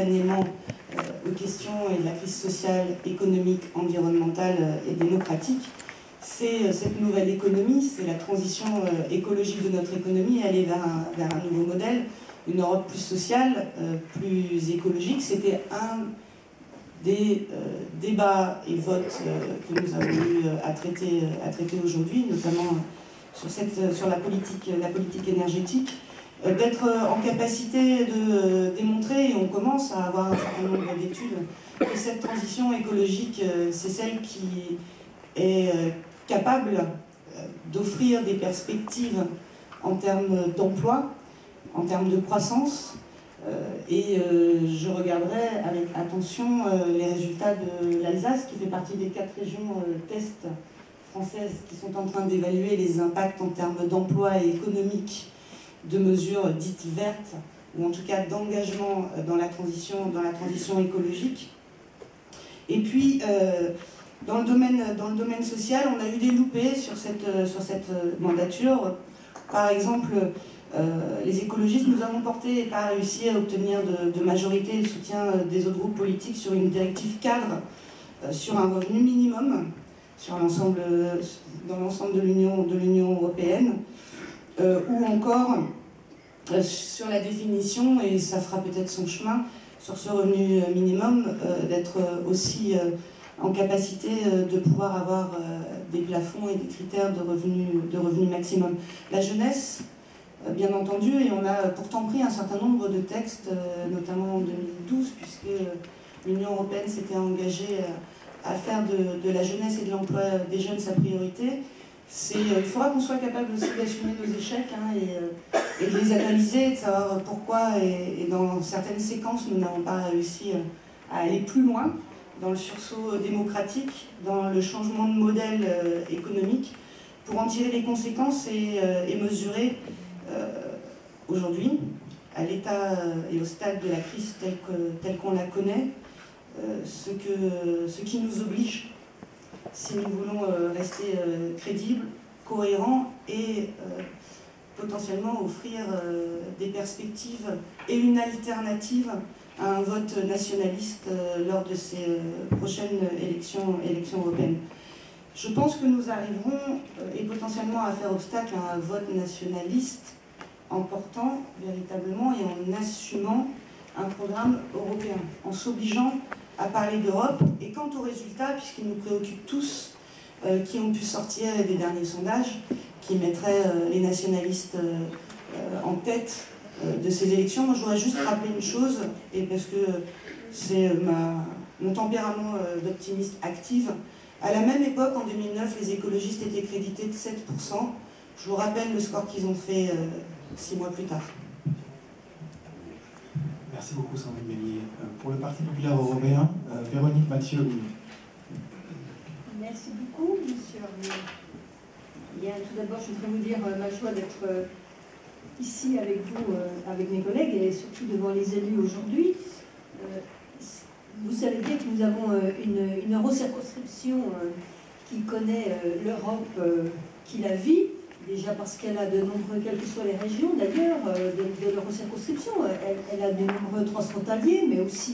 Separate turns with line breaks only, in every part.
simultanément aux questions de la crise sociale, économique, environnementale et démocratique. C'est cette nouvelle économie, c'est la transition écologique de notre économie, aller vers un nouveau modèle, une Europe plus sociale, plus écologique. C'était un des débats et votes que nous avons eu à traiter aujourd'hui, notamment sur la politique énergétique, d'être en capacité de démontrer, et on commence à avoir un certain nombre d'études, que cette transition écologique, c'est celle qui est capable d'offrir des perspectives en termes d'emploi, en termes de croissance, et je regarderai avec attention les résultats de l'Alsace, qui fait partie des 4 régions test françaises qui sont en train d'évaluer les impacts en termes d'emploi et économique de mesures dites vertes, ou en tout cas d'engagement dans la transition écologique. Et puis, dans le domaine social, on a eu des loupés sur cette mandature. Par exemple, les écologistes, nous avons porté et pas réussi à obtenir de majorité et le soutien des autres groupes politiques sur une directive cadre sur un revenu minimum dans l'ensemble de l'Union européenne, ou encore sur la définition, et ça fera peut-être son chemin, sur ce revenu minimum, d'être aussi en capacité de pouvoir avoir des plafonds et des critères de revenu maximum. La jeunesse, bien entendu, et on a pourtant pris un certain nombre de textes, notamment en 2012, puisque l'Union européenne s'était engagée à faire de la jeunesse et de l'emploi des jeunes sa priorité. Il faudra qu'on soit capable aussi d'assumer nos échecs et de les analyser, de savoir pourquoi, et dans certaines séquences, nous n'avons pas réussi à aller plus loin dans le sursaut démocratique, dans le changement de modèle économique, pour en tirer les conséquences et mesurer aujourd'hui, à l'état et au stade de la crise telle qu'on la connaît, ce qui nous oblige, si nous voulons rester crédibles, cohérents et potentiellement offrir des perspectives et une alternative à un vote nationaliste lors de ces prochaines élections européennes. Je pense que nous arriverons et potentiellement à faire obstacle à un vote nationaliste en portant véritablement et en assumant un programme européen, en s'obligeant à parler d'Europe. Et quant aux résultats, puisqu'ils nous préoccupent tous, qui ont pu sortir des derniers sondages, qui mettraient les nationalistes en tête de ces élections, moi je voudrais juste rappeler une chose, et parce que c'est mon tempérament d'optimiste active. À la même époque, en 2009, les écologistes étaient crédités de 7%. Je vous rappelle le score qu'ils ont fait 6 mois plus tard.
Merci beaucoup, Sandrine Bélier. Pour le Parti populaire européen, Véronique Mathieu.
Merci beaucoup, monsieur Arnaud. Bien, tout d'abord, je voudrais vous dire ma joie d'être ici avec vous, avec mes collègues, et surtout devant les élus aujourd'hui. Vous savez bien que nous avons une eurocirconscription qui connaît l'Europe, qui la vit, déjà parce qu'elle a de nombreux, quelles que soient les régions d'ailleurs, de l'eurocirconscription, elle a de nombreux transfrontaliers, mais aussi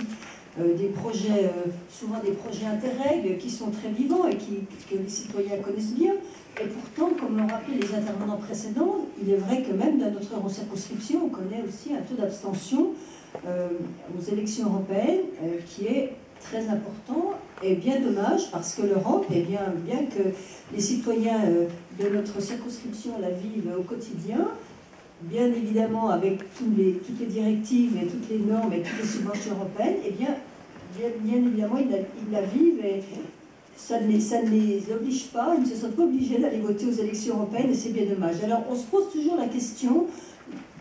des projets, souvent des projets Interreg qui sont très vivants et que les citoyens connaissent bien. Et pourtant, comme l'ont rappelé les intervenants précédents, il est vrai que même dans notre eurocirconscription, on connaît aussi un taux d'abstention aux élections européennes qui est très important et bien dommage, parce que l'Europe, eh bien que les citoyens de notre circonscription la vivent au quotidien, bien évidemment avec toutes les directives et toutes les normes et toutes les subventions européennes, eh bien évidemment ils la vivent, et ça ne les oblige pas, ils ne se sentent pas obligés d'aller voter aux élections européennes, et c'est bien dommage. Alors on se pose toujours la question,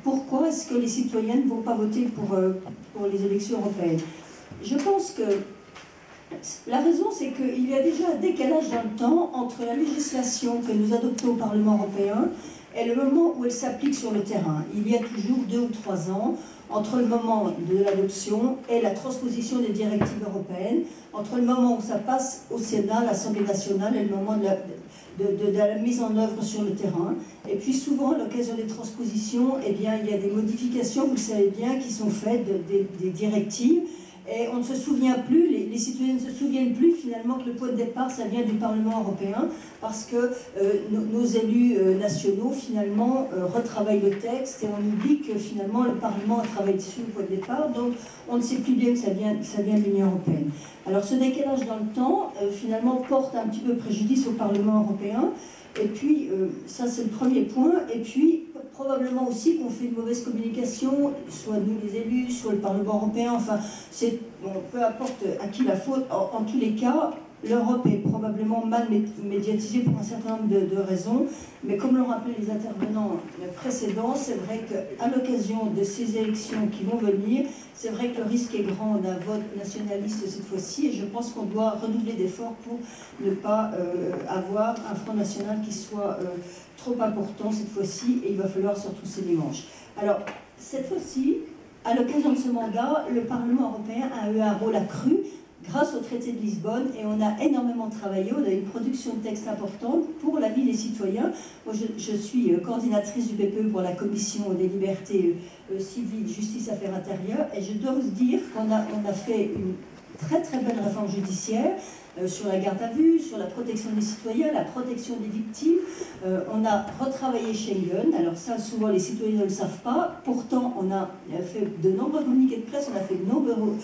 pourquoi est-ce que les citoyens ne vont pas voter pour les élections européennes? Je pense que la raison, c'est qu'il y a déjà un décalage dans le temps entre la législation que nous adoptons au Parlement européen et le moment où elle s'applique sur le terrain. Il y a toujours 2 ou 3 ans entre le moment de l'adoption et la transposition des directives européennes, entre le moment où ça passe au Sénat, l'Assemblée nationale, et le moment de la mise en œuvre sur le terrain. Et puis souvent, à l'occasion des transpositions, eh bien, il y a des modifications, vous le savez bien, qui sont faites des directives. Et on ne se souvient plus, les citoyens ne se souviennent plus finalement que le point de départ, ça vient du Parlement européen, parce que nos élus nationaux finalement retravaillent le texte et on oublie que finalement le Parlement a travaillé dessus au point de départ, donc on ne sait plus bien que ça vient de l'Union européenne. Alors ce décalage dans le temps finalement porte un petit peu préjudice au Parlement européen, et puis ça c'est le premier point, et puis probablement aussi qu'on fait une mauvaise communication, soit nous les élus, soit le Parlement européen, enfin, bon, peu importe à qui la faute, en tous les cas, l'Europe est probablement mal médiatisée pour un certain nombre de raisons, mais comme l'ont rappelé les intervenants précédents, c'est vrai qu'à l'occasion de ces élections qui vont venir, c'est vrai que le risque est grand d'un vote nationaliste cette fois-ci, et je pense qu'on doit redoubler d'efforts pour ne pas avoir un Front National qui soit trop important cette fois-ci, et il va falloir se retrousser les manches. Alors, cette fois-ci, à l'occasion de ce mandat, le Parlement européen a eu un rôle accru grâce au traité de Lisbonne, et on a énormément travaillé, on a une production de textes importante pour la vie des citoyens. Moi, je suis coordinatrice du PPE pour la Commission des libertés civiles, justice, affaires intérieures, et je dois vous dire qu'on a fait une très très belle réforme judiciaire sur la garde à vue, sur la protection des citoyens, la protection des victimes. On a retravaillé Schengen, alors ça souvent les citoyens ne le savent pas, pourtant on a fait de nombreux communiqués de presse, on a fait de nombreux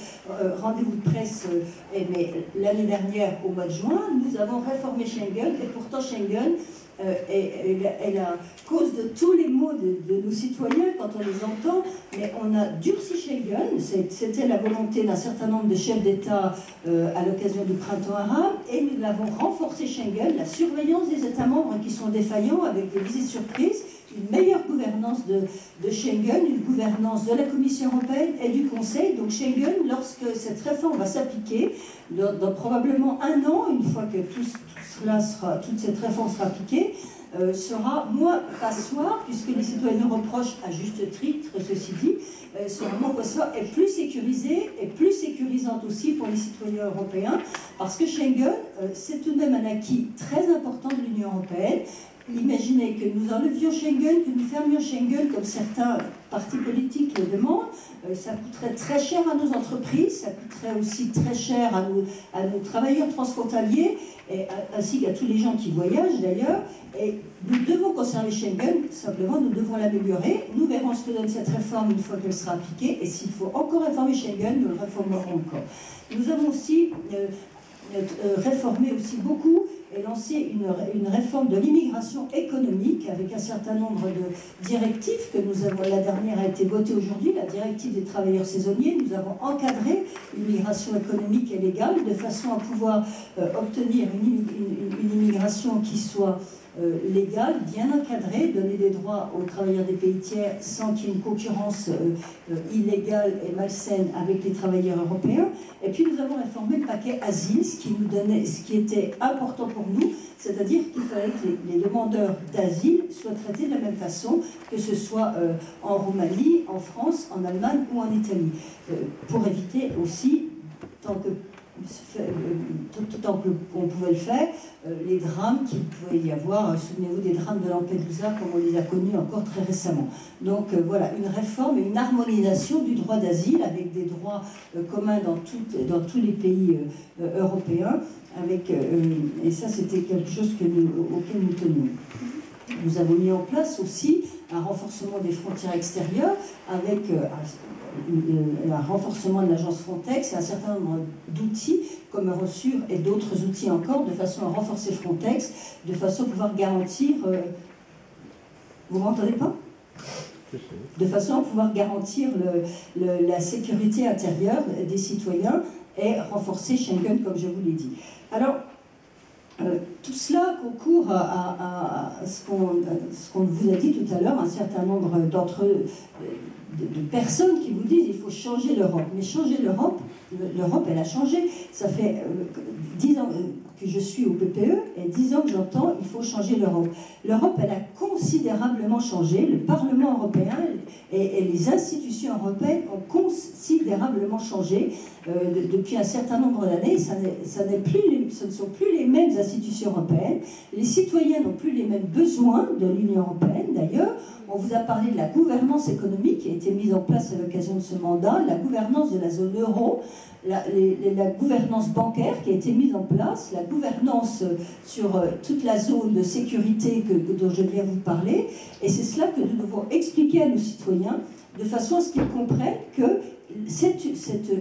rendez-vous de presse, mais l'année dernière au mois de juin, nous avons réformé Schengen, et pourtant Schengen est la cause de tous les maux de nos citoyens quand on les entend, mais on a durci Schengen, c'était la volonté d'un certain nombre de chefs d'État à l'occasion du printemps arabe, et nous l'avons renforcé Schengen, la surveillance des États membres qui sont défaillants avec des visites surprises, une meilleure gouvernance de Schengen, une gouvernance de la Commission européenne et du Conseil. Donc Schengen, lorsque cette réforme va s'appliquer, dans probablement 1 an, une fois que toute cette réforme sera appliquée, sera moins passoire, puisque les citoyens nous reprochent à juste titre, ceci dit, sera moins passoire et plus sécurisée et plus sécurisante aussi pour les citoyens européens, parce que Schengen, c'est tout de même un acquis très important de l'Union européenne. Imaginez que nous enlevions Schengen, que nous fermions Schengen, comme certains partis politiques le demandent, ça coûterait très cher à nos entreprises, ça coûterait aussi très cher à nos travailleurs transfrontaliers, ainsi qu'à tous les gens qui voyagent d'ailleurs. Et nous devons conserver Schengen, simplement nous devons l'améliorer. Nous verrons ce que donne cette réforme une fois qu'elle sera appliquée, et s'il faut encore réformer Schengen, nous le réformerons encore. Nous avons aussi réformé aussi beaucoup et lancé une réforme de l'immigration économique avec un certain nombre de directives que nous avons. La dernière a été votée aujourd'hui, la directive des travailleurs saisonniers. Nous avons encadré l'immigration économique et légale de façon à pouvoir obtenir une immigration qui soit légale, bien encadrée, donner des droits aux travailleurs des pays tiers sans qu'il y ait une concurrence illégale et malsaine avec les travailleurs européens. Et puis nous avons réformé le paquet asile, ce qui était important pour nous, c'est-à-dire qu'il fallait que les demandeurs d'asile soient traités de la même façon, que ce soit en Roumanie, en France, en Allemagne ou en Italie, pour éviter aussi, tant qu'on pouvait le faire, les drames qu'il pouvait y avoir. Souvenez-vous des drames de Lampedusa, comme on les a connus encore très récemment. Donc voilà, une réforme et une harmonisation du droit d'asile avec des droits communs dans tous les pays européens. Et ça, c'était quelque chose auquel nous tenions. Nous avons mis en place aussi un renforcement des frontières extérieures avec un renforcement de l'agence Frontex et un certain nombre d'outils comme Eurosur et d'autres outils encore, de façon à renforcer Frontex, de façon à pouvoir garantir... Vous m'entendez pas ? De façon à pouvoir garantir la sécurité intérieure des citoyens et renforcer Schengen, comme je vous l'ai dit. Alors, tout cela concourt à ce qu'on vous a dit tout à l'heure, un certain nombre de personnes qui vous disent il faut changer l'Europe. Mais changer l'Europe, l'Europe elle a changé. Ça fait 10 ans que je suis au PPE et 10 ans que j'entends il faut changer l'Europe. L'Europe elle a considérablement changé. Le Parlement européen et les institutions européennes ont considérablement changé depuis un certain nombre d'années. Ce ne sont plus les mêmes institutions européennes. Les citoyens n'ont plus les mêmes besoins de l'Union européenne d'ailleurs. On vous a parlé de la gouvernance économique qui a été mise en place à l'occasion de ce mandat, la gouvernance de la zone euro, la gouvernance bancaire qui a été mise en place, la gouvernance sur toute la zone de sécurité dont je viens vous parler. Et c'est cela que nous devons expliquer à nos citoyens de façon à ce qu'ils comprennent que cette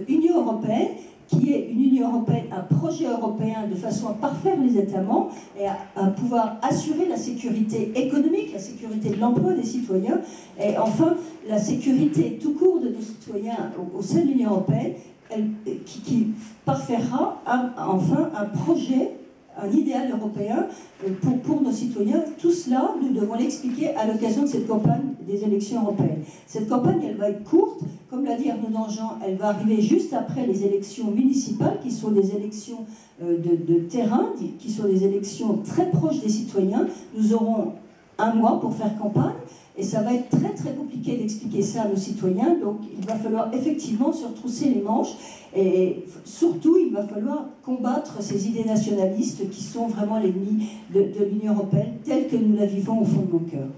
Union européenne, qui est une Union européenne, un projet européen de façon à parfaire les États membres et à pouvoir assurer la sécurité économique, la sécurité de l'emploi des citoyens et enfin la sécurité tout court de nos citoyens au sein de l'Union européenne qui parfaira enfin un projet, un idéal européen pour nos citoyens. Tout cela, nous devons l'expliquer à l'occasion de cette campagne des élections européennes. Cette campagne, elle va être courte. Comme l'a dit Arnaud Danjean, elle va arriver juste après les élections municipales, qui sont des élections de terrain, qui sont des élections très proches des citoyens. Nous aurons un mois pour faire campagne, et ça va être très très compliqué d'expliquer ça à nos citoyens. Donc il va falloir effectivement se retrousser les manches, et surtout il va falloir combattre ces idées nationalistes qui sont vraiment l'ennemi de l'Union européenne, telle que nous la vivons au fond de mon cœur.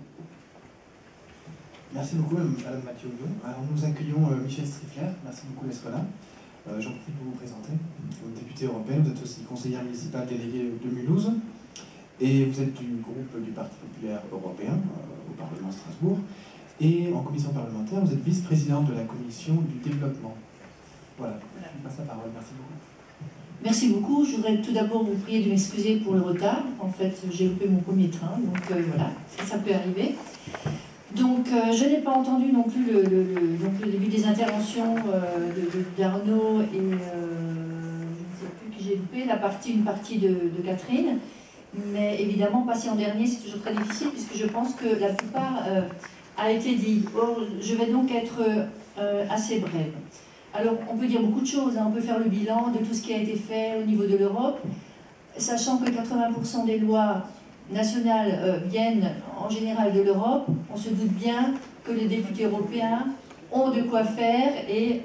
Merci beaucoup, Madame Mathieu-Oudon. Alors, nous accueillons Michel Strifler. Merci beaucoup d'être là. J'en profite pour vous présenter. Vous êtes députée européenne, vous êtes aussi conseillère municipale déléguée de Mulhouse, et vous êtes du groupe du Parti populaire européen au Parlement de Strasbourg. Et en commission parlementaire, vous êtes vice-présidente de la commission du développement. Voilà, je vous passe la parole. Merci beaucoup.
Merci beaucoup. Je voudrais tout d'abord vous prier de m'excuser pour le retard. En fait, j'ai loupé mon premier train, donc voilà, ça peut arriver. Donc, je n'ai pas entendu non plus le début des interventions d'Arnaud et je ne sais plus qui j'ai loupé, une partie de Catherine. Mais évidemment, passer en dernier, c'est toujours très difficile puisque je pense que la plupart a été dit. Or, je vais donc être assez brève. Alors, on peut dire beaucoup de choses. Hein. On peut faire le bilan de tout ce qui a été fait au niveau de l'Europe, sachant que 80% des lois nationales viennent en général de l'Europe. On se doute bien que les députés européens ont de quoi faire et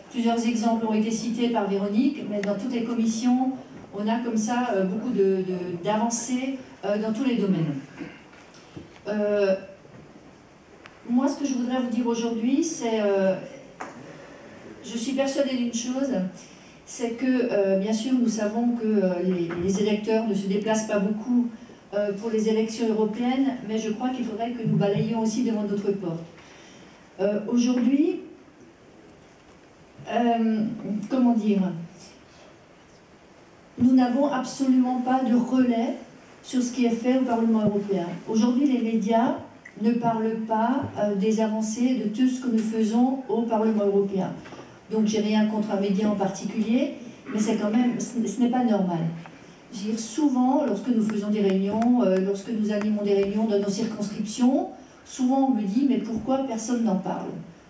plusieurs exemples ont été cités par Véronique, mais dans toutes les commissions, on a comme ça beaucoup d'avancées dans tous les domaines. Moi, ce que je voudrais vous dire aujourd'hui, c'est... je suis persuadée d'une chose, c'est que, bien sûr, nous savons que les électeurs ne se déplacent pas beaucoup pour les élections européennes, mais je crois qu'il faudrait que nous balayions aussi devant notre porte. Aujourd'hui, comment dire, nous n'avons absolument pas de relais sur ce qui est fait au Parlement européen. Aujourd'hui, les médias ne parlent pas des avancées de tout ce que nous faisons au Parlement européen. Donc, j'ai rien contre un média en particulier, mais c'est quand même, ce n'est pas normal. Je veux dire, souvent, lorsque nous faisons des réunions, lorsque nous animons des réunions dans nos circonscriptions, souvent on me dit, mais pourquoi personne n'en parle?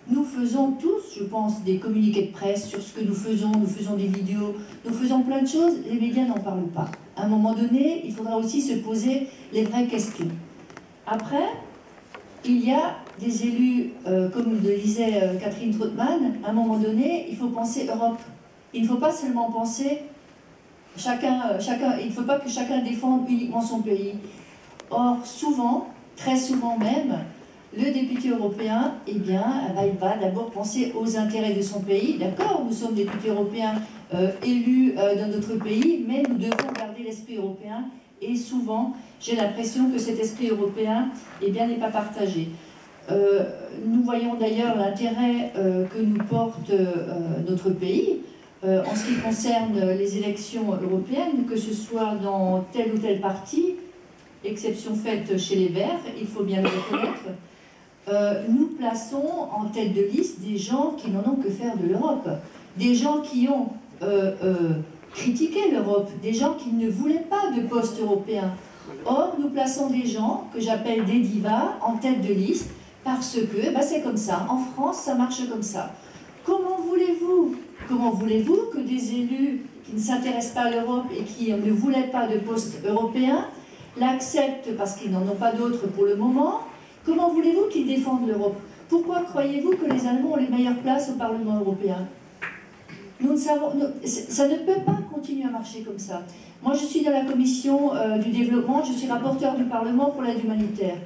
Nous faisons tous, je pense, des communiqués de presse sur ce que nous faisons des vidéos, nous faisons plein de choses, les médias n'en parlent pas. À un moment donné, il faudra aussi se poser les vraies questions. Après, il y a des élus, comme le disait Catherine Trautmann, à un moment donné, il faut penser Europe. Il ne faut pas seulement penser il ne faut pas que chacun défende uniquement son pays. Or, souvent, très souvent même, le député européen, eh bien, il va d'abord penser aux intérêts de son pays. D'accord, nous sommes députés européens élus dans notre pays, mais nous devons garder l'esprit européen. Et souvent, j'ai l'impression que cet esprit européen, eh bien, n'est pas partagé. Nous voyons d'ailleurs l'intérêt que nous porte notre pays en ce qui concerne les élections européennes, que ce soit dans tel ou tel parti, exception faite chez les Verts, il faut bien le reconnaître, nous plaçons en tête de liste des gens qui n'en ont que faire de l'Europe, des gens qui ont critiqué l'Europe, des gens qui ne voulaient pas de poste européen. Or, nous plaçons des gens que j'appelle des divas en tête de liste Parce que ben c'est comme ça. En France, ça marche comme ça. Comment voulez-vous que des élus qui ne s'intéressent pas à l'Europe et qui ne voulaient pas de poste européen l'acceptent parce qu'ils n'en ont pas d'autres pour le moment? Comment voulez-vous qu'ils défendent l'Europe? Pourquoi croyez-vous que les Allemands ont les meilleures places au Parlement européen? Nous ne savons, ça ne peut pas continuer à marcher comme ça. Moi, je suis dans la commission du développement, je suis rapporteur du Parlement pour l'aide humanitaire.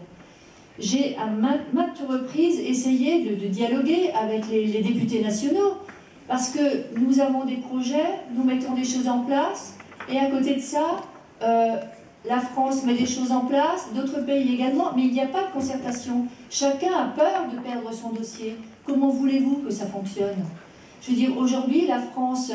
J'ai à maintes reprises essayé de dialoguer avec les députés nationaux, parce que nous avons des projets, nous mettons des choses en place, et à côté de ça, la France met des choses en place, d'autres pays également, mais il n'y a pas de concertation. Chacun a peur de perdre son dossier. Comment voulez-vous que ça fonctionne? Je veux dire, aujourd'hui, la France,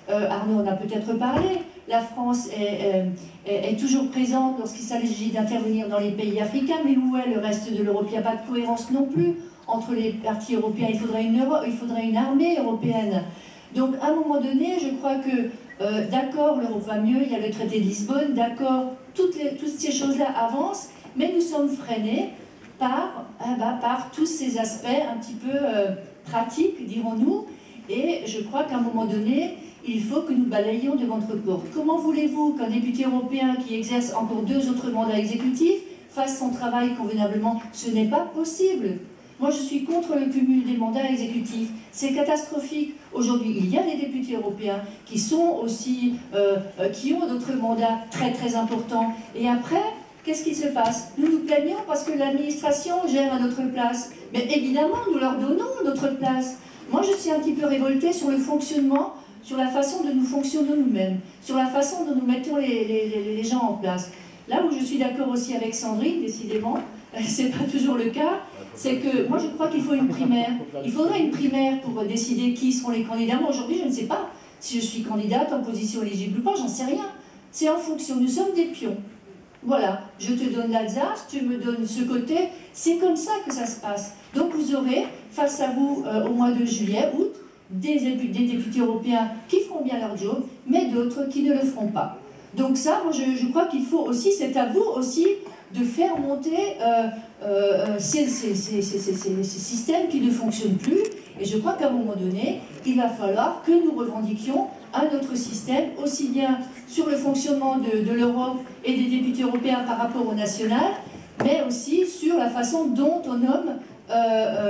Arnaud en a peut-être parlé, la France est toujours présente lorsqu'il s'agit d'intervenir dans les pays africains, mais où est le reste de l'Europe? Il n'y a pas de cohérence non plus entre les partis européens. Il faudrait une armée européenne. Donc, à un moment donné, je crois que, d'accord, l'Europe va mieux, il y a le traité de Lisbonne, d'accord, toutes ces choses-là avancent, mais nous sommes freinés par tous ces aspects un petit peu pratiques, dirons-nous, et je crois qu'à un moment donné, il faut que nous balayions devant notre porte. Comment voulez-vous qu'un député européen qui exerce encore 2 autres mandats exécutifs fasse son travail convenablement? Ce n'est pas possible. Moi, je suis contre le cumul des mandats exécutifs. C'est catastrophique. Aujourd'hui, il y a des députés européens qui sont aussi, qui ont d'autres mandats très très importants. Et après, qu'est-ce qui se passe? Nous nous plaignons parce que l'administration gère à notre place. Mais évidemment, nous leur donnons notre place. Moi, je suis un petit peu révoltée sur le fonctionnement, sur la façon dont nous fonctionnons nous-mêmes, sur la façon dont nous mettons les gens en place. Là où je suis d'accord aussi avec Sandrine, décidément, c'est pas toujours le cas, c'est que moi je crois qu'il faut une primaire. Il faudrait une primaire pour décider qui seront les candidats. Moi aujourd'hui je ne sais pas si je suis candidate en position éligible ou pas, j'en sais rien. C'est en fonction, nous sommes des pions. Voilà, je te donne l'Alsace, tu me donnes ce côté, c'est comme ça que ça se passe. Donc vous aurez face à vous au mois de juillet, août, des députés européens qui feront bien leur job, mais d'autres qui ne le feront pas. Donc ça, moi je crois qu'il faut aussi, c'est à vous aussi de faire monter ces systèmes qui ne fonctionnent plus. Et je crois qu'à un moment donné, il va falloir que nous revendiquions un autre système, aussi bien sur le fonctionnement de l'Europe et des députés européens par rapport au national, mais aussi sur la façon dont on nomme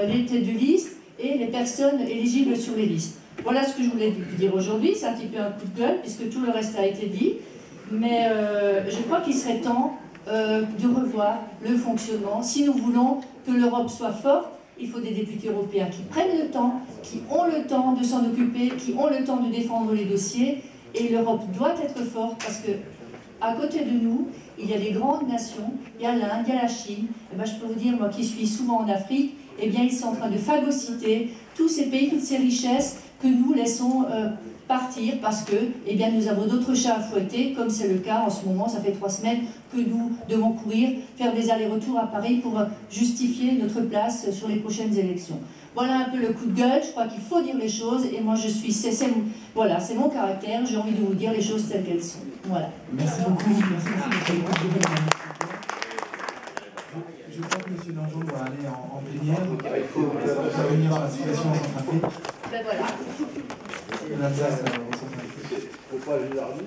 les têtes de liste et les personnes éligibles sur les listes. Voilà ce que je voulais dire aujourd'hui. C'est un petit peu un coup de gueule, puisque tout le reste a été dit. Mais je crois qu'il serait temps de revoir le fonctionnement. Si nous voulons que l'Europe soit forte, il faut des députés européens qui prennent le temps, qui ont le temps de s'en occuper, qui ont le temps de défendre les dossiers. Et l'Europe doit être forte parce que, à côté de nous, il y a des grandes nations, il y a l'Inde, il y a la Chine. Et ben, je peux vous dire, moi qui suis souvent en Afrique, eh bien, ils sont en train de phagocyter tous ces pays, toutes ces richesses que nous laissons partir parce que eh bien, nous avons d'autres chats à fouetter, comme c'est le cas en ce moment. Ça fait 3 semaines que nous devons courir, faire des allers-retours à Paris pour justifier notre place sur les prochaines élections. Voilà un peu le coup de gueule. Je crois qu'il faut dire les choses et moi je suis, voilà, c'est mon caractère, j'ai envie de vous dire les choses telles qu'elles sont. Voilà.
Merci beaucoup. Merci beaucoup. Je crois que M. Dangeau doit aller en plénière. Il faut revenir sur la situation en Centrafrique.
Ben voilà.
L'Alsace en Centrafrique. Il ne faut pas généraliser.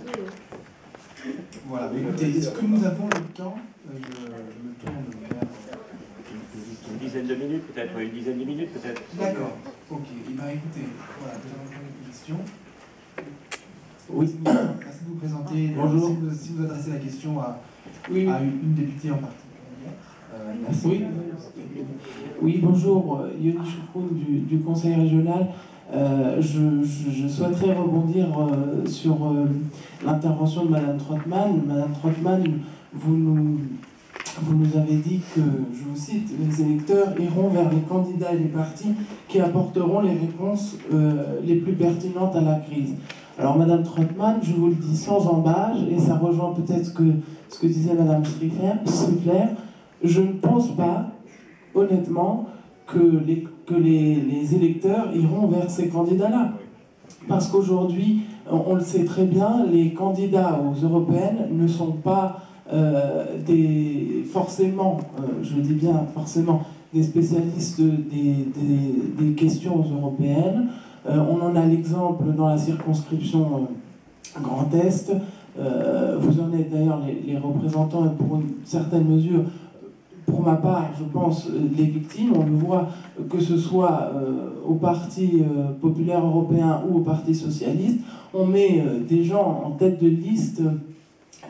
Voilà, mais écoutez, est-ce que nous avons le temps? Je me tourne vers...
Une dizaine de minutes peut-être, une dizaine de minutes peut-être.
D'accord, ok. Et bien écoutez, voilà, nous allons prendre une question.
Oui.
Merci de vous présenter.
Bonjour.
Si vous adressez la question à une députée en particulier.
Merci. Oui, bonjour, Yoni Choucroune du Conseil régional. Je souhaiterais rebondir sur l'intervention de Madame Trottmann. Madame Trottmann, vous nous avez dit que, je vous cite, les électeurs iront vers les candidats et les partis qui apporteront les réponses les plus pertinentes à la crise. Alors Madame Trottmann, je vous le dis sans embâche, et ça rejoint peut-être ce que disait Madame Strifler, je ne pense pas, honnêtement, que les électeurs iront vers ces candidats-là. Parce qu'aujourd'hui, on le sait très bien, les candidats aux européennes ne sont pas forcément, je dis bien forcément, des spécialistes des questions européennes. On en a l'exemple dans la circonscription Grand Est. Vous en êtes d'ailleurs les représentants et pour une certaine mesure, pour ma part, je pense, les victimes. On le voit que ce soit au Parti populaire européen ou au Parti socialiste. On met des gens en tête de liste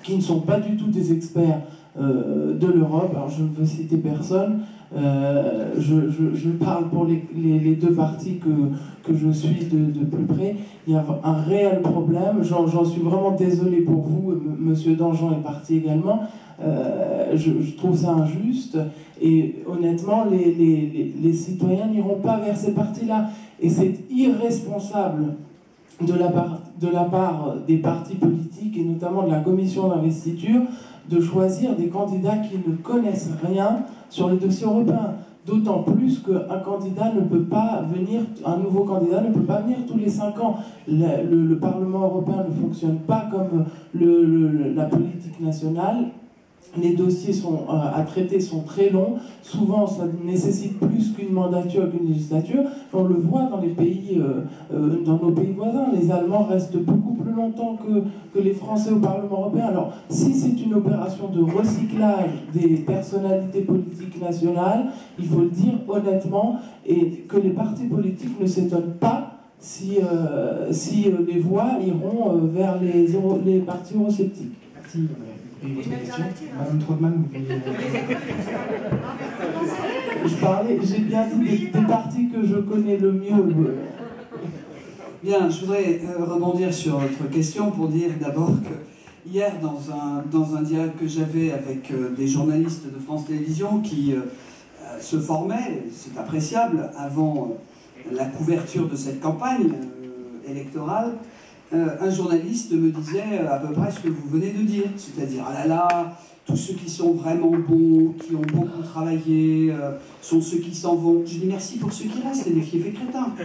qui ne sont pas du tout des experts de l'Europe. Alors je ne veux citer personne. Je parle pour les deux partis que je suis de plus près. Il y a un réel problème. J'en suis vraiment désolé pour vous. Monsieur Danjean est parti également. Je trouve ça injuste. Et honnêtement, les citoyens n'iront pas vers ces partis-là. Et c'est irresponsable de la part des partis politiques et notamment de la commission d'investiture de choisir des candidats qui ne connaissent rien sur les dossiers européens. D'autant plus qu'un candidat ne peut pas venir, un nouveau candidat ne peut pas venir tous les 5 ans. Le Parlement européen ne fonctionne pas comme la politique nationale. Les dossiers à traiter sont très longs. Souvent, ça nécessite plus qu'une mandature, qu'une législature. On le voit dans les pays, dans nos pays voisins. Les Allemands restent beaucoup plus longtemps que les Français au Parlement européen. Alors, si c'est une opération de recyclage des personnalités politiques nationales, il faut le dire honnêtement, et que les partis politiques ne s'étonnent pas si les voix iront vers les partis eurosceptiques.
Merci. Et votre question, Madame Trautmann,
j'ai bien dit des partis que je connais le mieux.
Bien, je voudrais rebondir sur votre question pour dire d'abord que hier, dans un dialogue que j'avais avec des journalistes de France Télévisions qui se formaient, c'est appréciable, avant la couverture de cette campagne électorale, un journaliste me disait à peu près ce que vous venez de dire, c'est-à-dire, ah là là, tous ceux qui sont vraiment bons, qui ont beaucoup travaillé, sont ceux qui s'en vont. Je dis merci pour ceux qui restent, et des fiefs et crétins.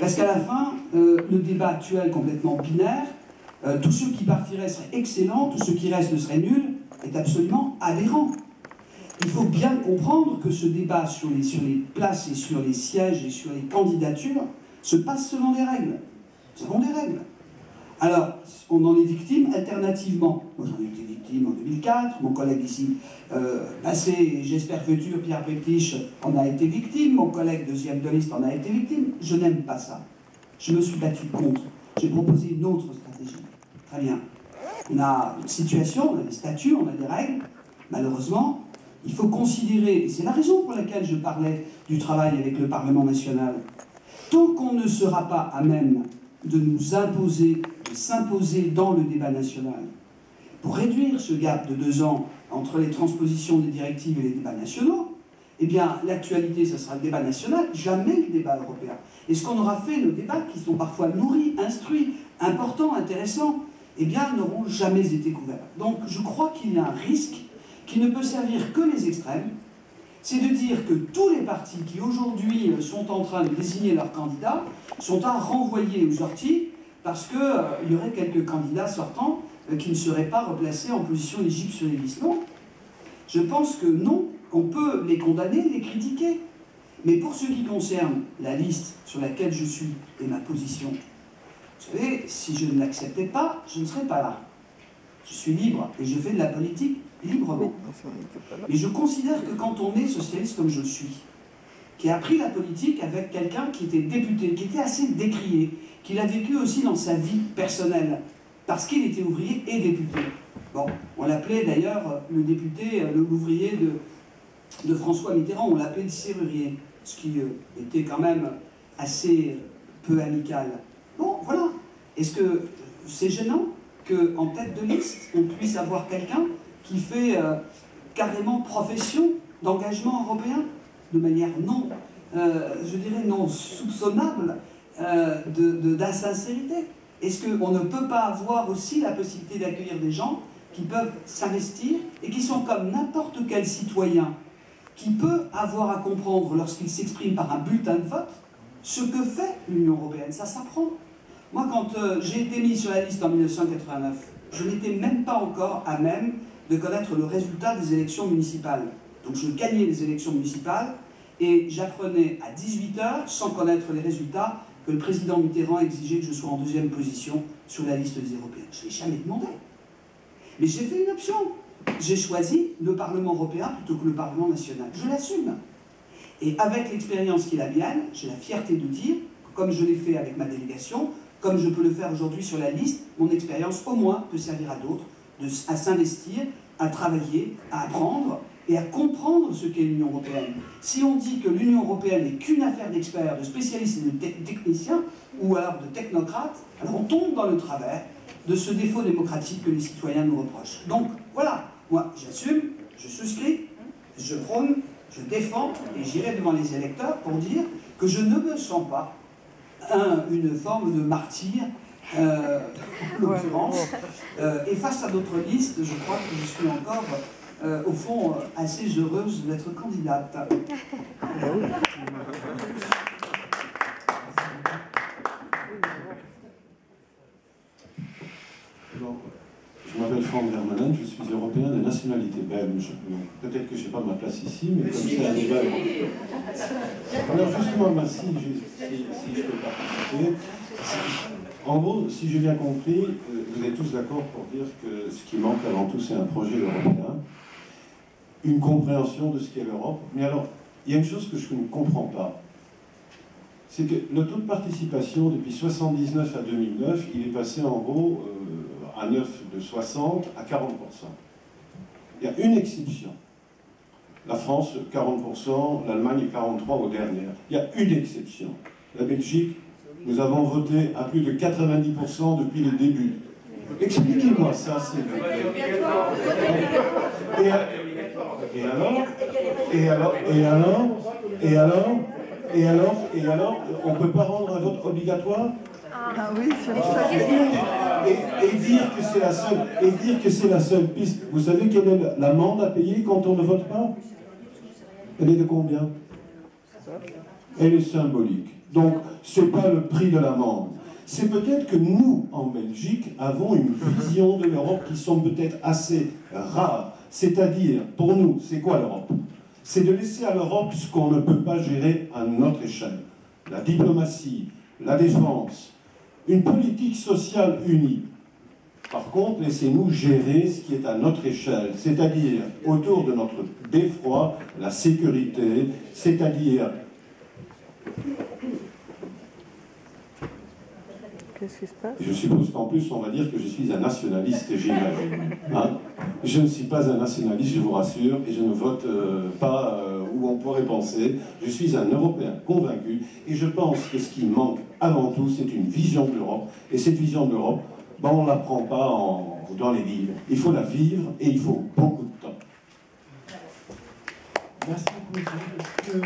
Parce qu'à la fin, le débat actuel complètement binaire, tous ceux qui partiraient seraient excellents, tous ceux qui restent seraient nuls, est absolument aberrant. Il faut bien comprendre que ce débat sur les places et sur les sièges et sur les candidatures se passe selon des règles. Selon des règles. Alors, on en est victime alternativement. Moi, j'en ai été victime en 2004. Mon collègue ici, passé, j'espère futur, Pierre Pectiche, en a été victime. Mon collègue deuxième de liste en a été victime. Je n'aime pas ça. Je me suis battu contre. J'ai proposé une autre stratégie. Très bien. On a une situation, on a des statuts, on a des règles. Malheureusement, il faut considérer, et c'est la raison pour laquelle je parlais du travail avec le Parlement national, tant qu'on ne sera pas à même de nous imposer, de s'imposer dans le débat national, pour réduire ce gap de 2 ans entre les transpositions des directives et les débats nationaux, eh bien, l'actualité, ce sera le débat national, jamais le débat européen. Et ce qu'on aura fait, nos débats, qui sont parfois nourris, instruits, importants, intéressants, eh bien, n'auront jamais été couverts. Donc, je crois qu'il y a un risque qui ne peut servir que les extrêmes, c'est de dire que tous les partis qui aujourd'hui sont en train de désigner leurs candidats sont à renvoyer aux orties parce qu'il y aurait quelques candidats sortants qui ne seraient pas replacés en position éligible sur les listes. Non. Je pense que non, on peut les condamner, les critiquer. Mais pour ce qui concerne la liste sur laquelle je suis et ma position, vous savez, si je ne l'acceptais pas, je ne serais pas là. Je suis libre et je fais de la politique librement. Et je considère que quand on est socialiste comme je le suis, qui a appris la politique avec quelqu'un qui était député, qui était assez décrié, qui l'a vécu aussi dans sa vie personnelle, parce qu'il était ouvrier et député. Bon, on l'appelait d'ailleurs le député, l'ouvrier de François Mitterrand, on l'appelait le serrurier, ce qui était quand même assez peu amical. Bon, voilà. Est-ce que c'est gênant qu'en tête de liste, on puisse avoir quelqu'un qui fait carrément profession d'engagement européen, de manière non, je dirais non soupçonnable d'insincérité? Est-ce qu'on ne peut pas avoir aussi la possibilité d'accueillir des gens qui peuvent s'investir et qui sont comme n'importe quel citoyen qui peut avoir à comprendre lorsqu'il s'exprime par un bulletin de vote ce que fait l'Union européenne? Ça s'apprend. Moi, quand j'ai été mis sur la liste en 1989, je n'étais même pas encore à même de connaître le résultat des élections municipales. Donc je gagnais les élections municipales et j'apprenais à 18h, sans connaître les résultats, que le président Mitterrand exigeait que je sois en 2e position sur la liste des Européens. Je ne l'ai jamais demandé. Mais j'ai fait une option. J'ai choisi le Parlement européen plutôt que le Parlement national. Je l'assume. Et avec l'expérience qui est la mienne, j'ai la fierté de dire, comme je l'ai fait avec ma délégation, comme je peux le faire aujourd'hui sur la liste, mon expérience au moins peut servir à d'autres, à s'investir, à travailler, à apprendre et à comprendre ce qu'est l'Union européenne. Si on dit que l'Union européenne n'est qu'une affaire d'experts, de spécialistes et de techniciens, ou alors de technocrates, alors on tombe dans le travers de ce défaut démocratique que les citoyens nous reprochent. Donc voilà, moi j'assume, je souscris, je prône, je défends et j'irai devant les électeurs pour dire que je ne me sens pas une forme de martyr, en l'occurrence. Et face à d'autres listes, je crois que je suis encore, au fond, assez heureuse d'être candidate.
Je m'appelle Franck Vermeulen, je suis européen de nationalité belge. Peut-être que je n'ai pas ma place ici, mais comme c'est un débat... Alors justement, si je peux participer... En gros, si j'ai bien compris, vous êtes tous d'accord pour dire que ce qui manque avant tout, c'est un projet européen, une compréhension de ce qu'est l'Europe. Mais alors, il y a une chose que je ne comprends pas. C'est que le taux de participation depuis 1979 à 2009, il est passé en gros... à 9 de 60 à 40%. Il y a une exception. La France, 40%, l'Allemagne, 43% aux dernières. Il y a une exception. La Belgique, nous avons voté à plus de 90% depuis le début. Expliquez-moi ça, s'il vous plaît. Et alors, on ne peut pas rendre un vote obligatoire?
Ah oui, c'est ça.
Et dire que c'est la seule piste. Vous savez quelle est l'amende à payer quand on ne vote pas? Elle est de combien? Elle est symbolique. Donc, ce n'est pas le prix de l'amende. C'est peut-être que nous, en Belgique, avons une vision de l'Europe qui sont peut-être assez rares. C'est-à-dire, pour nous, c'est quoi l'Europe? C'est de laisser à l'Europe ce qu'on ne peut pas gérer à notre échelle. La diplomatie, la défense, une politique sociale unie. Par contre, laissez-nous gérer ce qui est à notre échelle, c'est-à-dire autour de notre beffroi, la sécurité, c'est-à-dire...
Qu'est-ce qui se passe?
Je suppose qu'en plus, on va dire que je suis un nationaliste, j'imagine. Hein? Je ne suis pas un nationaliste, je vous rassure, et je ne vote pas où on pourrait penser. Je suis un Européen convaincu, et je pense que ce qui manque avant tout, c'est une vision de l'Europe. Et cette vision de l'Europe, ben, on ne la prend pas dans les livres. Il faut la vivre, et il faut beaucoup de temps.
Merci beaucoup, monsieur.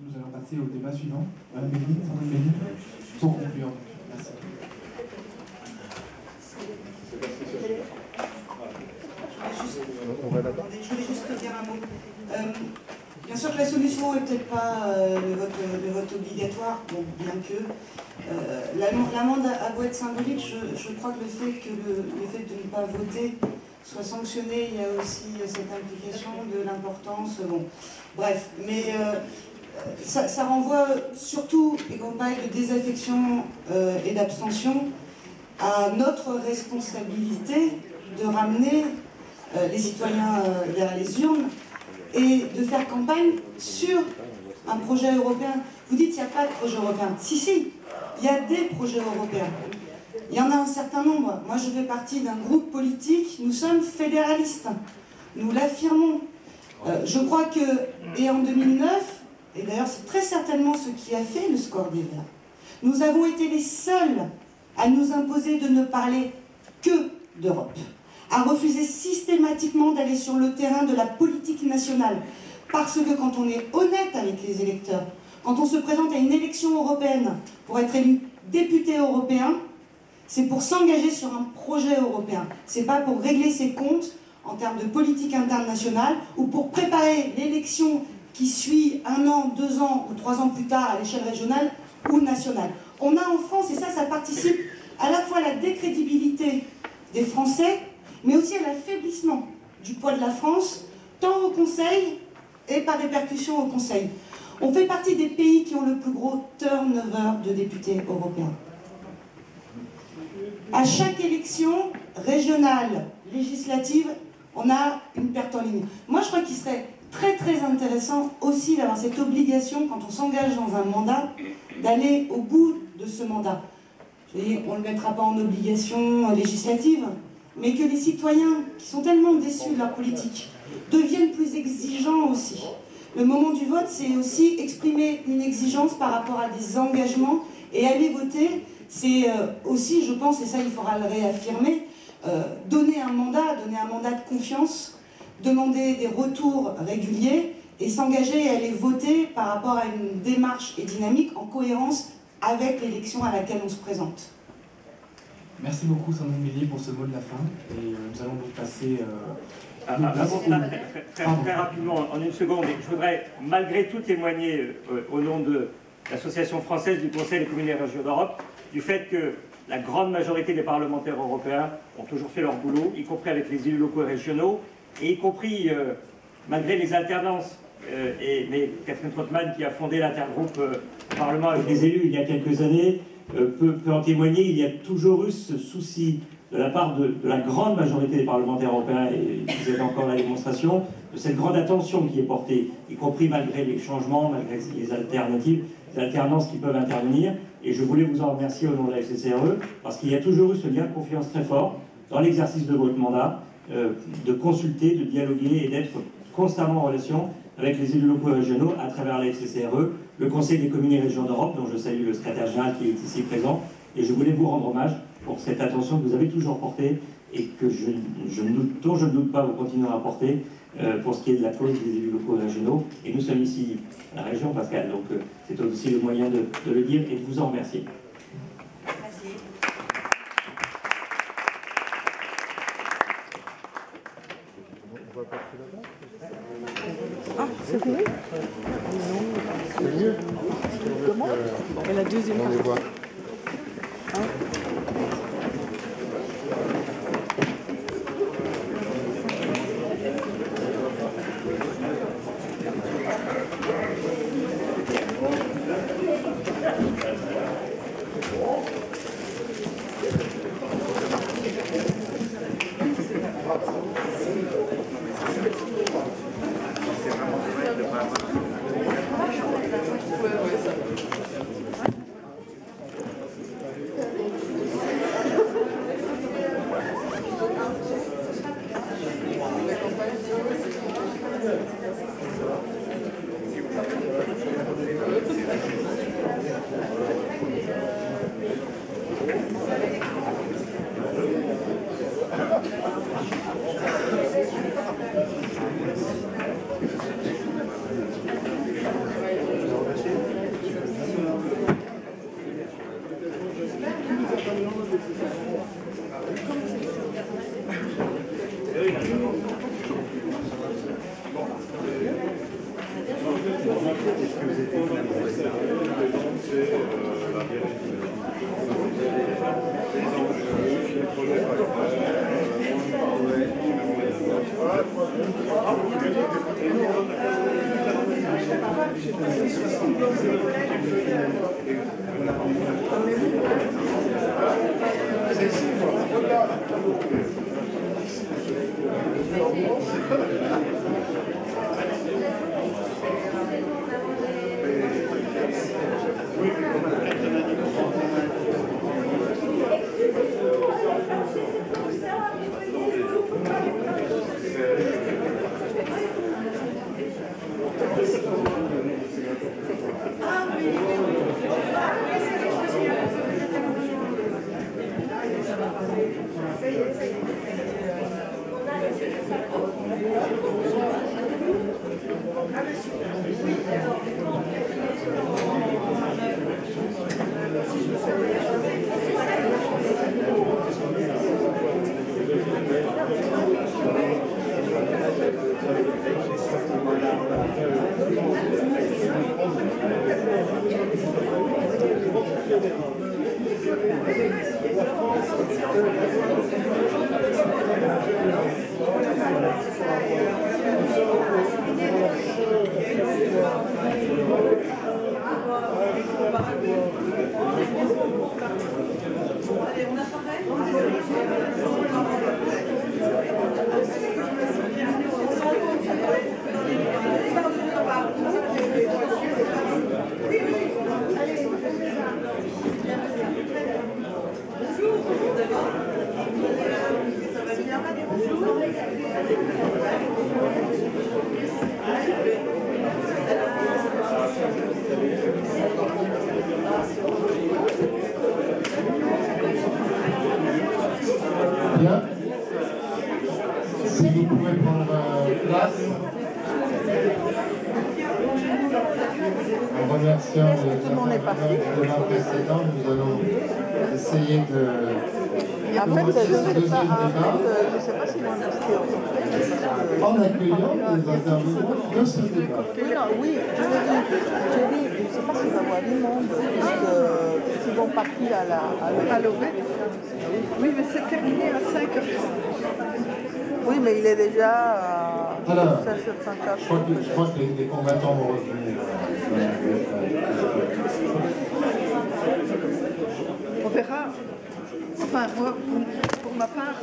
Nous allons passer au débat suivant. Madame Béni, Sandrine Béni, pour conclure. Merci.
Je voulais juste dire un mot. Bien sûr que la solution n'est peut-être pas le vote obligatoire, bon, bien que l'amende a beau être symbolique, je crois que le fait de ne pas voter soit sanctionné, il y a aussi cette implication de l'importance. Bon, bref, mais ça renvoie surtout, et qu'on parle de désaffection et d'abstention, à notre responsabilité de ramener les citoyens vers les urnes et de faire campagne sur un projet européen. Vous dites qu'il n'y a pas de projet européen. Si, il y a des projets européens. Il y en a un certain nombre. Moi, je fais partie d'un groupe politique. Nous sommes fédéralistes. Nous l'affirmons. Je crois que, et en 2009, et d'ailleurs c'est très certainement ce qui a fait le score des Verts, nous avons été les seuls à nous imposer de ne parler que d'Europe, à refuser systématiquement d'aller sur le terrain de la politique nationale. Parce que quand on est honnête avec les électeurs, quand on se présente à une élection européenne pour être élu député européen, c'est pour s'engager sur un projet européen. C'est pas pour régler ses comptes en termes de politique internationale ou pour préparer l'élection qui suit 1 an, 2 ans ou 3 ans plus tard à l'échelle régionale ou nationale. On a en France, et ça participe à la fois à la décrédibilité des Français, mais aussi à l'affaiblissement du poids de la France, tant au Conseil et par répercussion au Conseil. On fait partie des pays qui ont le plus gros turnover de députés européens. À chaque élection régionale, législative, on a une perte en ligne. Moi, je crois qu'il serait très très intéressant aussi d'avoir cette obligation, quand on s'engage dans un mandat, d'aller au bout de ce mandat. On ne le mettra pas en obligation législative, mais que les citoyens, qui sont tellement déçus de leur politique, deviennent plus exigeants aussi. Le moment du vote, c'est aussi exprimer une exigence par rapport à des engagements, et aller voter, c'est aussi, je pense, et ça il faudra le réaffirmer, donner un mandat de confiance, demander des retours réguliers et s'engager à aller voter par rapport à une démarche et dynamique en cohérence avec l'élection à laquelle on se présente.
Merci beaucoup Sandrine Bélier pour ce mot de la fin et nous allons donc passer...
Très rapidement, en une seconde, je voudrais malgré tout témoigner au nom de l'Association française du Conseil des communes et régions d'Europe du fait que la grande majorité des parlementaires européens ont toujours fait leur boulot, y compris avec les élus locaux et régionaux, et y compris malgré les alternances. Mais Catherine Trottmann, qui a fondé l'intergroupe au Parlement avec les élus il y a quelques années, peut en témoigner. Il y a toujours eu ce souci de la part de la grande majorité des parlementaires européens, et vous êtes encore la démonstration, de cette grande attention qui est portée, y compris malgré les changements, malgré les alternatives, les alternances qui peuvent intervenir. Et je voulais vous en remercier au nom de la FCCRE, parce qu'il y a toujours eu ce lien de confiance très fort dans l'exercice de votre mandat, de consulter, de dialoguer et d'être constamment en relation avec les élus locaux et régionaux à travers la FCCRE, le Conseil des communes et régions d'Europe, dont je salue le secrétaire général qui est ici présent. Et je voulais vous rendre hommage pour cette attention que vous avez toujours portée et que dont je ne doute pas vous continuerez à porter pour ce qui est de la cause des élus locaux et régionaux. Et nous sommes ici à la région, Pascal, donc c'est aussi le moyen de le dire et de vous en remercier.
Merci.
Ah, c'est fini? Comment? Et la deuxième partie.
Bien. Si vous pouvez prendre place. En remerciant les intervenants précédents, nous allons essayer de...
En fait, je ne sais pas si mon rester
en accueillant les intervenants de ce débat.
Oui, je ne sais pas s'il va y avoir du monde, puisqu'ils vont partir à l'OVET.
Oui, mais c'est terminé à 5h30.
Oui, mais il est déjà à 16h54.
Je crois que les combattants vont revenir.
On verra. Enfin, moi, pour ma part,